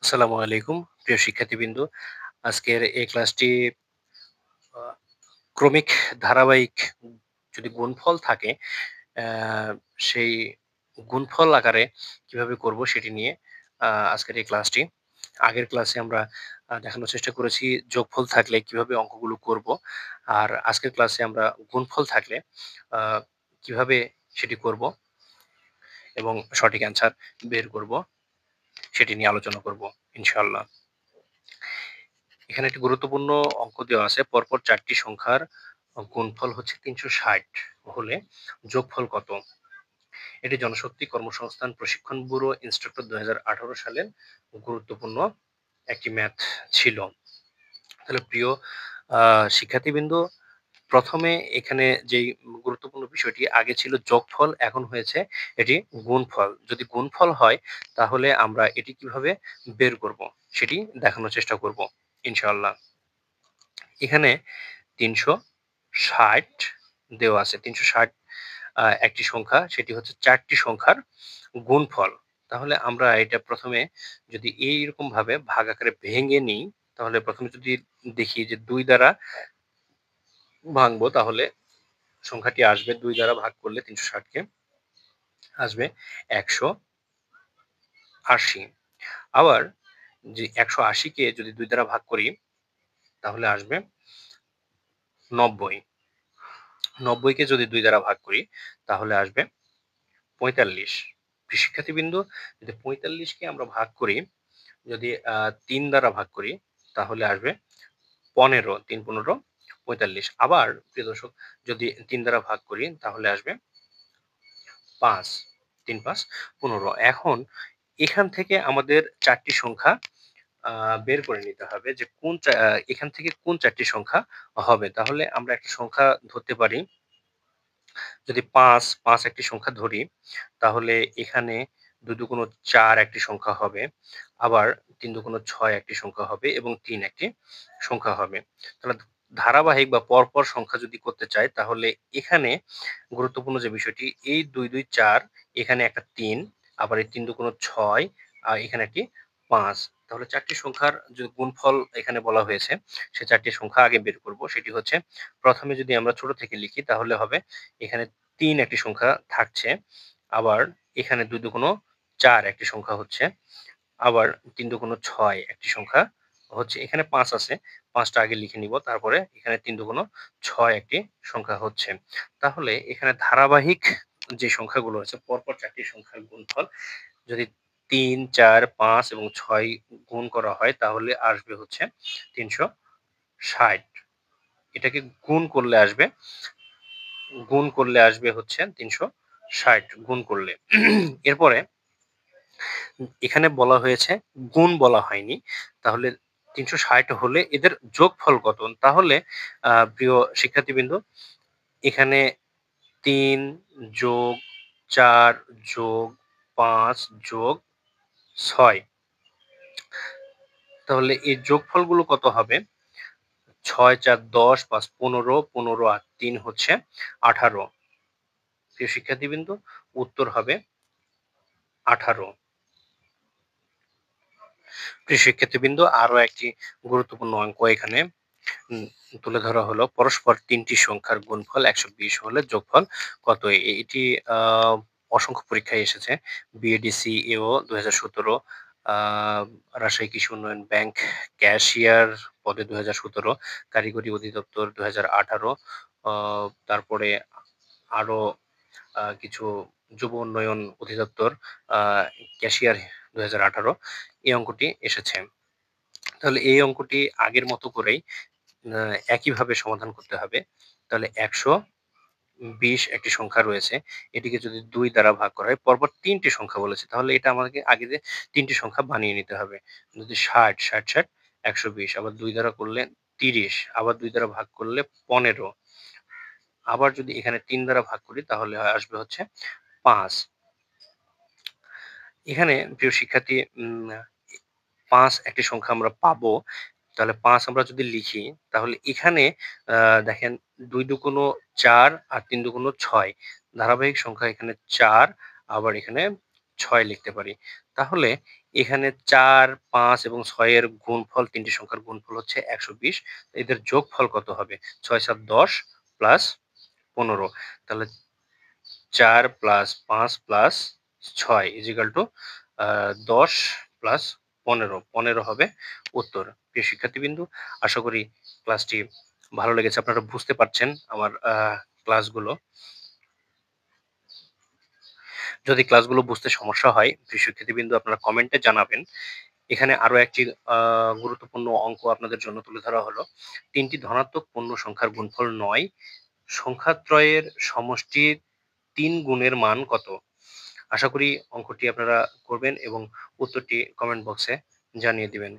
আসসালামু আলাইকুম প্রিয় শিক্ষার্থীবৃন্দ। আজকের এই ক্লাসটি আ ক্রমিক ধারাবাহিক যদি গুণফল থাকে অ্যা সেই গুণফল আকারে কিভাবে করব সেটি নিয়ে আজকের এই ক্লাসটি। আগের ক্লাসে আমরা দেখানোর চেষ্টা করেছি যোগফল থাকলে কিভাবে অঙ্কগুলো করব। আর আজকের ক্লাসে আমরা গুণফল থাকলে আ কিভাবে সেটি করব এবং সঠিক অ্যান্সার বের করব সেটি নিয়ে আলোচনা করব ইনশাআল্লাহ। এখানে একটি গুরুত্বপূর্ণ অঙ্ক দেওয়া আছে। পরপর ৪ টি সংখ্যার গুণফল হচ্ছে ৩৬০ হলে যোগফল কত? এটি জনশক্তি কর্মসংস্থান প্রশিক্ষণ ব্যুরো ইন্সট্রাক্টর ২০১৮ সালের গুরুত্বপূর্ণ একটি ম্যাথ ছিল। তাহলে প্রিয় আ শিক্ষার্থীবৃন্দ, ১ম এ এখানে যেই গুরুত্বপূর্ণ বিষয়টি আগে ছিল যোগফল, এখন হয়েছে এটি গুণফল। যদি গুণফল হয় তাহলে আমরা এটি কিভাবে বের করব সেটি দেখানোর চেষ্টা করব ইনশাআল্লাহ। এখানে ৩৬০ দেওয়া আছে। ৩৬০ একটি সংখ্যা, সেটি হচ্ছে ৪ টি সংখ্যার গুণফল। তাহলে আমরা এটা ১ম এ যদি এইরকম ভাবে ভাগ আকারে ভেঙে নিই, তাহলে ১ম এ যদি দেখি যে ২ দ্বারা ভাঙবো তাহলে সংখ্যাটি আসবে ২ দ্বারা ভাগ করলে ৩৬০ কে আসবে ১৮০। আবার যে ১৮০ কে যদি ২ দ্বারা ভাগ করি তাহলে আসবে ৯০। ৯০ কে যদি ২ দ্বারা ভাগ করি তাহলে আসবে ৪৫। প্রিয় শিক্ষার্থীবৃন্দ, যদি ৪৫ কে আমরা ভাগ করি, যদি ৩ দ্বারা ভাগ করি তাহলে আসবে ১৫। ৩ ১৫ ৪৫। আবার প্রিয় দর্শক, যদি ৩ দ্বারা ভাগ করি তাহলে আসবে ৫। ৩ ৫ ১৫। এখন এখান থেকে আমাদের ৪ টি সংখ্যা বের করে নিতে হবে যে এখান থেকে কোন ৪ টি সংখ্যা হবে। তাহলে আমরা একটা সংখ্যা ধরতে পারি। যদি ৫ একটি সংখ্যা ধরি, তাহলে এখানে ২ দুগুণ ৪ একটি সংখ্যা হবে। আবার ৩ দুগুণ ৬ একটি সংখ্যা হবে এবং ৩ একটি সংখ্যা হবে। তাহলে ধারাবাহিক বা পরপর সংখ্যা যদি করতে চাই তাহলে এখানে গুরুত্বপূর্ণ যে বিষয়টি, এই ২, ২, ৪, এখানে একটা ৩, আবার এই ৩ দুগুণ ৬, আর এখানে একটি ৫। তাহলে ৪ টি সংখ্যার যে গুণফল এখানে বলা হয়েছে, সে ৪ টি সংখ্যা আগে বের করব। সেটি হচ্ছে, ১ম এ যদি আমরা ছোট থেকে লিখি তাহলে হবে এখানে ৩ একটি সংখ্যা থাকছে। আবার এখানে ২ দুগুণ ৪ একটি সংখ্যা হচ্ছে। আবার ৩ দুগুণ ৬ একটি সংখ্যা হচ্ছে। এখানে ৫ আছে। ৫ টা আগে লিখে নিব। তারপরে এখানে ৩ দুগুণ ৬ একটি সংখ্যা হচ্ছে। তাহলে এখানে ধারাবাহিক যে সংখ্যাগুলো আছে, পরপর ৪ টি সংখ্যার গুণফল যদি ৩, ৪, ৫ এবং ৬ গুণ করা হয় তাহলে আসবে হচ্ছে ৩৬০। এটাকে গুণ করলে আসবে হচ্ছে ৩৬০ গুণ করলে। এরপরে এখানে বলা হয়েছে, গুণ বলা হয়নি। তাহলে ৩৬০ হলে এদের যোগফল কত? তাহলে প্রিয় শিক্ষার্থীবৃন্দ, এখানে ৩ যোগ ৪ যোগ ৫ যোগ ৬, তাহলে এই যোগফলগুলো কত হবে? ৬, ৪, ১০, ৫, ১৫, ১৫ আর ৩ হচ্ছে ১৮। প্রিয় শিক্ষার্থীবৃন্দ, উত্তর হবে ১৮। প্রিয় শিক্ষার্থীবৃন্দ, আরো একটি গুরুত্বপূর্ণ অঙ্ক এখানে উম তুলে ধরা হলো। পরস্পর ৩ টি সংখ্যার গুণফল ১২০ হলে যোগফল কত? এটি আ অসংখ্য পরীক্ষায় এসেছে। বিএডিসি এও ২০১৭, আ রাজশাহী কৃষি উন্নয়ন ব্যাংক ক্যাশিয়ার পদে ২০১৭, কারিগরি অধিদপ্তর ২০১৮, আ তারপরে আরো কিছু যুব উন্নয়ন অধিদপ্তর আ ক্যাশিয়ার ২০১৮, এই অঙ্কটি এসেছে। তাহলে এই অঙ্কটি আগের মতো করেই আ একইভাবে সমাধান করতে হবে। তাহলে ১২০ একটি সংখ্যা রয়েছে। এটিকে যদি ২ দ্বারা ভাগ করা হয়, পরপর ৩ টি সংখ্যা বলেছে। তাহলে এটা আমাকে আগে ৩ টি সংখ্যা বানিয়ে নিতে হবে। যদি ৬০, ৬০, ৬০, ১২০, আবার ২ দ্বারা করলে ৩০, আবার ২ দ্বারা ভাগ করলে ১৫, আবার যদি এখানে ৩ দ্বারা ভাগ করি তাহলে আসবে হচ্ছে ৫। এখানে প্রিয় শিক্ষার্থী, ৫ একটি সংখ্যা আমরা পাবো। তাহলে ৫ আমরা যদি লিখি তাহলে এখানে দেখেন ২ দুগুণ ৪ আর ৩ দুগুণ ৬, ধারাবাহিক সংখ্যা এখানে ৪, আবার এখানে ৬ লিখতে পারি। তাহলে এখানে ৪, ৫ এবং ৬ এর গুণফল, ৩ টি সংখ্যার গুণফল হচ্ছে ১২০। এদের যোগফল কত হবে? ৬, ৭, ১০ প্লাস ১৫। তাহলে ৪ plus ৫ plus ৬ is equal to ১০ plus ১৫। ১৫ হবে উত্তর। প্রিয় শিক্ষার্থীবৃন্দ, আশা করি ক্লাসটি ভালো লেগেছে। আপনারা বুঝতে পারছেন আমার ক্লাসগুলো। যদি ক্লাসগুলো বুঝতে সমস্যা হয়, প্রিয় শিক্ষার্থীবৃন্দ আপনারা কমেন্টে জানাবেন। এখানে আরো একটি গুরুত্বপূর্ণ অঙ্ক আপনাদের জন্য তুলে ধরা হলো। ৩ টি ধনাত্মক পূর্ণ সংখ্যার গুণফল ৯, সংখ্যাত্রয়ের সমষ্টির ৩ গুণের মান কত? আশা করি অঙ্কটি আপনারা করবেন এবং উত্তরটি কমেন্ট বক্সে জানিয়ে দিবেন।